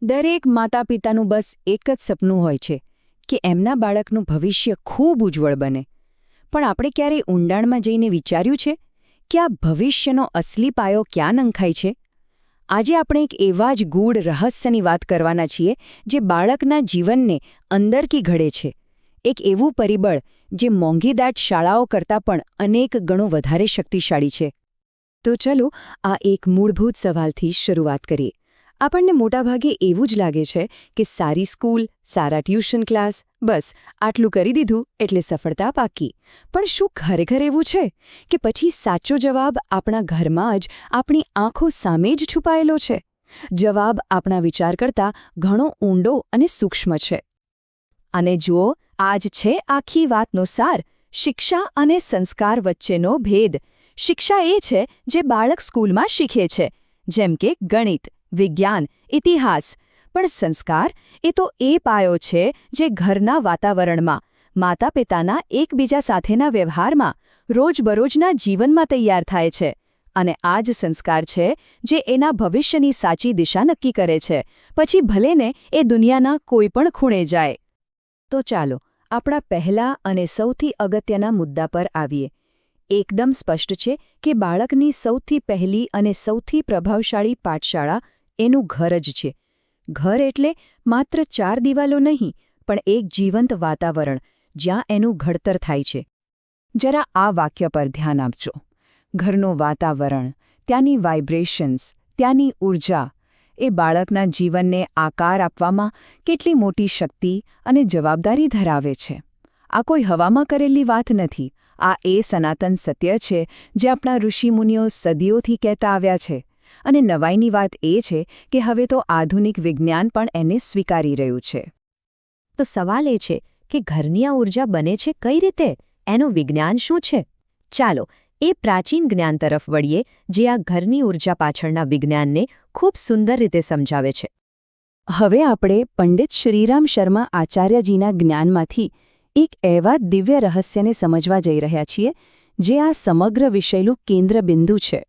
દરેક માતા પિતાનું બસ એક જ સપનું હોય છે કે એમના બાળકનું ભવિષ્ય ખૂબ ઉજ્જવળ બને. પણ આપણે ક્યારેય ઊંડાણમાં જઈને વિચાર્યું છે કે આ ભવિષ્યનો અસલી પાયો ક્યાં નંખાય છે? આજે આપણે એક એવા જ ગૂઢ રહસ્યની વાત કરવાના છીએ જે બાળકના જીવનને અંદરથી ઘડે છે. એક એવું પરિબળ જે મોંઘીદાટ શાળાઓ કરતાં પણ અનેક ગણું વધારે શક્તિશાળી છે. તો ચલો આ એક મૂળભૂત સવાલથી શરૂઆત કરીએ. આપણને મોટાભાગે એવું જ લાગે છે કે સારી સ્કૂલ, સારા ટ્યુશન ક્લાસ, બસ આટલું કરી દીધું એટલે સફળતા પાકી. પણ શું ખરેખર એવું છે કે પછી સાચો જવાબ આપણા ઘરમાં જ આપણી આંખો સામે જ છુપાયેલો છે? જવાબ આપણા વિચાર કરતાં ઘણો ઊંડો અને સૂક્ષ્મ છે. અને જુઓ, આ જ છે આખી વાતનો સાર: શિક્ષા અને સંસ્કાર વચ્ચેનો ભેદ. શિક્ષા એ છે જે બાળક સ્કૂલમાં શીખે છે, જેમ કે ગણિત, વિજ્ઞાન, ઇતિહાસ. પણ સંસ્કાર એ તો એ પાયો છે જે ઘરના વાતાવરણમાં, માતા પિતાના એકબીજા સાથેના વ્યવહારમાં, રોજબરોજના જીવનમાં તૈયાર થાય છે. અને આ જ સંસ્કાર છે જે એના ભવિષ્યની સાચી દિશા નક્કી કરે છે, પછી ભલેને એ દુનિયાના કોઈ પણ ખૂણે જાય. તો ચાલો આપણા પહેલા અને સૌથી અગત્યના મુદ્દા પર આવીએ. એકદમ સ્પષ્ટ છે કે બાળકની સૌથી પહેલી અને સૌથી પ્રભાવશાળી પાઠશાળા એનું ઘર જ છે. ઘર એટલે માત્ર 4 દિવાલો નહીં, પણ એક જીવંત વાતાવરણ જ્યાં એનું ઘડતર થાય છે. જરા આ વાક્ય પર ધ્યાન આપજો. ઘરનું વાતાવરણ, ત્યાંની વાઇબ્રેશન્સ, ત્યાંની ઊર્જા એ બાળકના જીવનને આકાર આપવામાં કેટલી મોટી શક્તિ અને જવાબદારી ધરાવે છે. આ કોઈ હવામાં કરેલી વાત નથી. આ એ સનાતન સત્ય છે જે આપણા ઋષિમુનિઓ સદીઓથી કહેતા આવ્યા છે. અને નવાઈની વાત એ છે કે હવે તો આધુનિક વિજ્ઞાન પણ એને સ્વીકારી રહ્યું છે. તો સવાલ એ છે કે ઘરની આ ઊર્જા બને છે કઈ રીતે? એનું વિજ્ઞાન શું છે? ચાલો એ પ્રાચીન જ્ઞાન તરફ વળીએ જે આ ઘરની ઊર્જા પાછળના વિજ્ઞાનને ખૂબ સુંદર રીતે સમજાવે છે. હવે આપણે પંડિત શ્રીરામ શર્મા આચાર્યજીના જ્ઞાનમાંથી એક એવા દિવ્ય રહસ્યને સમજવા જઈ રહ્યા છીએ જે આ સમગ્ર વિષયનું કેન્દ્રબિંદુ છે.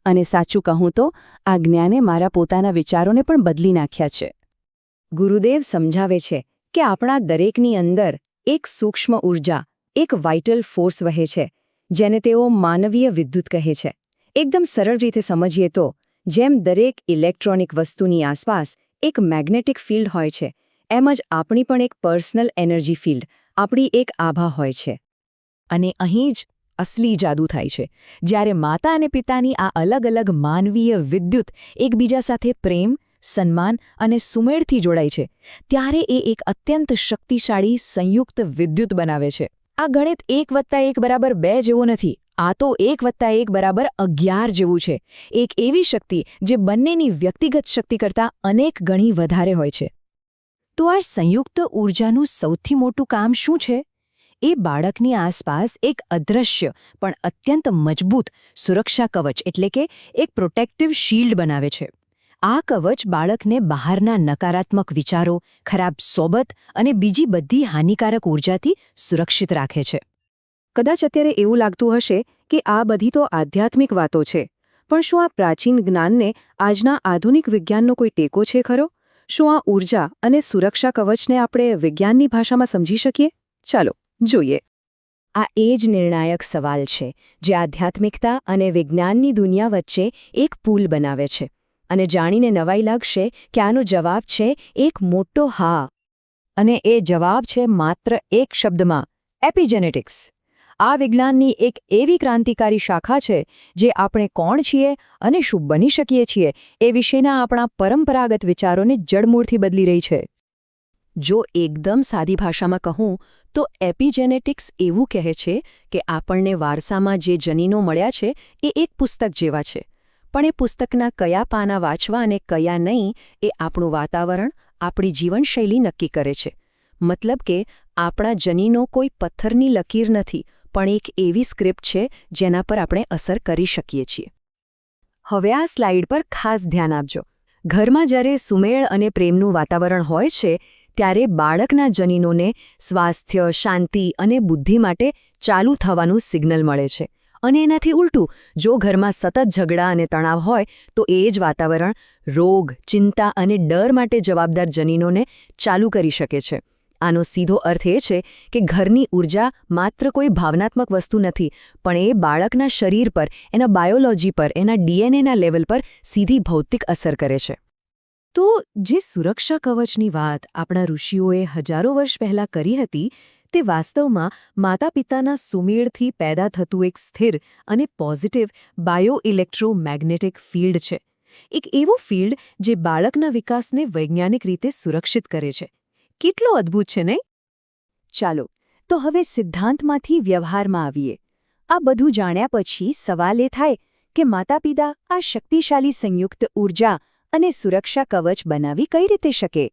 અને સાચું કહું તો આ જ્ઞાને મારા પોતાના વિચારોને પણ બદલી નાખ્યા છે. ગુરુદેવ સમજાવે છે કે આપણા દરેકની અંદર એક સૂક્ષ્મ ઊર્જા, એક વાઇટલ ફોર્સ વહે છે, જેને તેઓ માનવીય વિદ્યુત કહે છે. એકદમ સરળ રીતે સમજીએ તો જેમ દરેક ઇલેક્ટ્રોનિક વસ્તુની આસપાસ એક મેગ્નેટિક ફિલ્ડ હોય છે, એમ જ આપણી પણ એક પર્સનલ એનર્જી ફિલ્ડ, આપણી એક આભા હોય છે. અને અહીં જ અસલી જાદુ થાય છે. જ્યારે માતા અને પિતાની આ અલગ અલગ માનવીય વિદ્યુત એકબીજા સાથે પ્રેમ, સન્માન અને સુમેળથી જોડાય છે, ત્યારે એ એક અત્યંત શક્તિશાળી સંયુક્ત વિદ્યુત બનાવે છે. આ ગણિત 1+1=2 જેવું નથી. આ તો 1+1=11 જેવું છે. એક એવી શક્તિ જે બંનેની વ્યક્તિગત શક્તિ કરતાં અનેક ગણી વધારે હોય છે. તો આ સંયુક્ત ઊર્જાનું સૌથી મોટું કામ શું છે? એ બાળકની આસપાસ એક અદૃશ્ય પણ અત્યંત મજબૂત સુરક્ષા કવચ એટલે કે એક પ્રોટેક્ટિવ શિલ્ડ બનાવે છે. આ કવચ બાળકને બહારના નકારાત્મક વિચારો, ખરાબ સોબત અને બીજી બધી હાનિકારક ઊર્જાથી સુરક્ષિત રાખે છે. કદાચ અત્યારે એવું લાગતું હશે કે આ બધી તો આધ્યાત્મિક વાતો છે, પણ શું આ પ્રાચીન જ્ઞાનને આજના આધુનિક વિજ્ઞાનનો કોઈ ટેકો છે ખરો? શું આ ઊર્જા અને સુરક્ષા કવચને આપણે વિજ્ઞાનની ભાષામાં સમજી શકીએ? ચાલો જોઈએ. આ એ જ નિર્ણાયક સવાલ છે જે આધ્યાત્મિકતા અને વિજ્ઞાનની દુનિયા વચ્ચે એક પુલ બનાવે છે. અને જાણીને નવાઈ લાગશે કે આનો જવાબ છે એક મોટો હા. અને એ જવાબ છે માત્ર એક શબ્દમાં: એપિજેનેટિક્સ. આ વિજ્ઞાનની એક એવી ક્રાંતિકારી શાખા છે જે આપણે કોણ છીએ અને શું બની શકીએ છીએ એ વિશેના આપણા પરંપરાગત વિચારોને જડમૂળથી બદલી રહી છે. જો એકદમ સાદી ભાષામાં કહું તો એપિજેનેટિક્સ એવું કહે છે કે આપણને વારસામાં જે જનીનો મળ્યા છે એ એક પુસ્તક જેવા છે, પણ એ પુસ્તકના કયા પાના વાંચવા અને કયા નહીં એ આપણું વાતાવરણ, આપણી જીવનશૈલી નક્કી કરે છે. મતલબ કે આપણા જનીનો કોઈ પથ્થરની લકીર નથી, પણ એક એવી સ્ક્રિપ્ટ છે જેના પર આપણે અસર કરી શકીએ છીએ. હવે આ સ્લાઇડ પર ખાસ ધ્યાન આપજો. ઘરમાં જ્યારે સુમેળ અને પ્રેમનું વાતાવરણ હોય છે ત્યારે બાળકના જનીનોને સ્વાસ્થ્ય, શાંતિ અને બુદ્ધિ માટે ચાલુ થવાનું સિગ્નલ મળે છે. અને એનાથી ઉલટું, જો ઘરમાં સતત ઝઘડા અને તણાવ હોય તો એ જ વાતાવરણ રોગ, ચિંતા અને ડર માટે જવાબદાર જનીનોને ચાલુ કરી શકે છે. આનો સીધો અર્થ એ છે કે ઘરની ઊર્જા માત્ર કોઈ ભાવનાત્મક વસ્તુ નથી, પણ એ બાળકના શરીર પર, એના બાયોલોજી પર, એના ડીએનએના લેવલ પર સીધી ભૌતિક અસર કરે છે. તો જે સુરક્ષા કવચની વાત આપણા ઋષિઓએ હજારો વર્ષ પહેલાં કરી હતી, તે વાસ્તવમાં માતાપિતાના સુમેળથી પેદા થતું એક સ્થિર અને પોઝિટિવ બાયોઇલેક્ટ્રોમેગ્નેટિક ફિલ્ડ છે. એક એવો ફિલ્ડ જે બાળકના વિકાસને વૈજ્ઞાનિક રીતે સુરક્ષિત કરે છે. કેટલો અદ્ભુત છે, નહીં? ચાલો તો હવે સિદ્ધાંતમાંથી વ્યવહારમાં આવીએ. આ બધું જાણ્યા પછી સવાલ એ થાય કે માતાપિતા આ શક્તિશાળી સંયુક્ત ઊર્જા અને સુરક્ષા કવચ બનાવી કઈ રીતે શકે?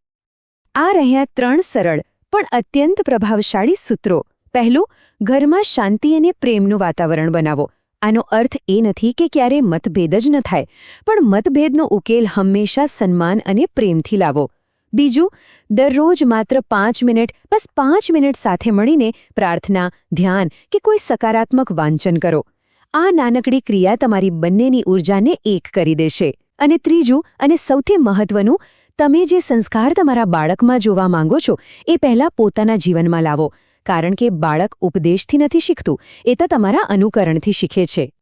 આ રહ્યા 3 સરળ પણ અત્યંત પ્રભાવશાળી સૂત્રો. પહેલું, ઘરમાં શાંતિ અને પ્રેમનું વાતાવરણ બનાવો. આનો અર્થ એ નથી કે ક્યારેય મતભેદ જ ન થાય, પણ મતભેદનો ઉકેલ હંમેશા સન્માન અને પ્રેમથી લાવો. બીજું, દરરોજ માત્ર 5 મિનિટ, બસ 5 મિનિટ સાથે મળીને પ્રાર્થના, ધ્યાન કે કોઈ સકારાત્મક વાંચન કરો. આ નાનકડી ક્રિયા તમારી બંનેની ઊર્જાને એક કરી દેશે. અને ત્રીજું અને સૌથી મહત્વનું, તમે જે સંસ્કાર તમારા બાળકમાં જોવા માંગો છો એ પહેલાં પોતાના જીવનમાં લાવો, કારણ કે બાળક ઉપદેશથી નથી શીખતું, એ તો તમારા અનુકરણથી શીખે છે.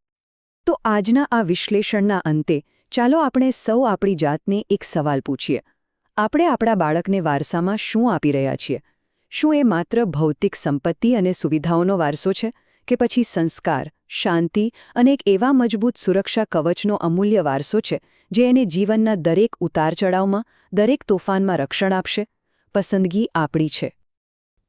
તો આજના આ વિશ્લેષણના અંતે ચાલો આપણે સૌ આપણી જાતને એક સવાલ પૂછીએ. આપણે આપણા બાળકને વારસામાં શું આપી રહ્યા છીએ? શું એ માત્ર ભૌતિક સંપત્તિ અને સુવિધાઓનો વારસો છે, કે પછી સંસ્કાર, શાંતિ અને એક એવા મજબૂત સુરક્ષા કવચનો અમૂલ્ય વારસો છે જે એને જીવનના દરેક ઉતાર-ચઢાવમાં, દરેક તોફાનમાં રક્ષણ આપશે? પસંદગી આપણી છે.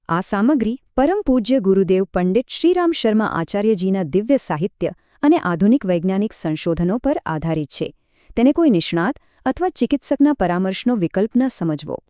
આ સામગ્રી પરમ પૂજ્ય ગુરુદેવ પંડિત શ્રીરામ શર્મા આચાર્યજીના દિવ્ય સાહિત્ય અને આધુનિક વૈજ્ઞાનિક સંશોધનો પર આધારિત છે. તેને કોઈ નિષ્ણાત અથવા ચિકિત્સકના પરામર્શનો વિકલ્પ ન સમજવો.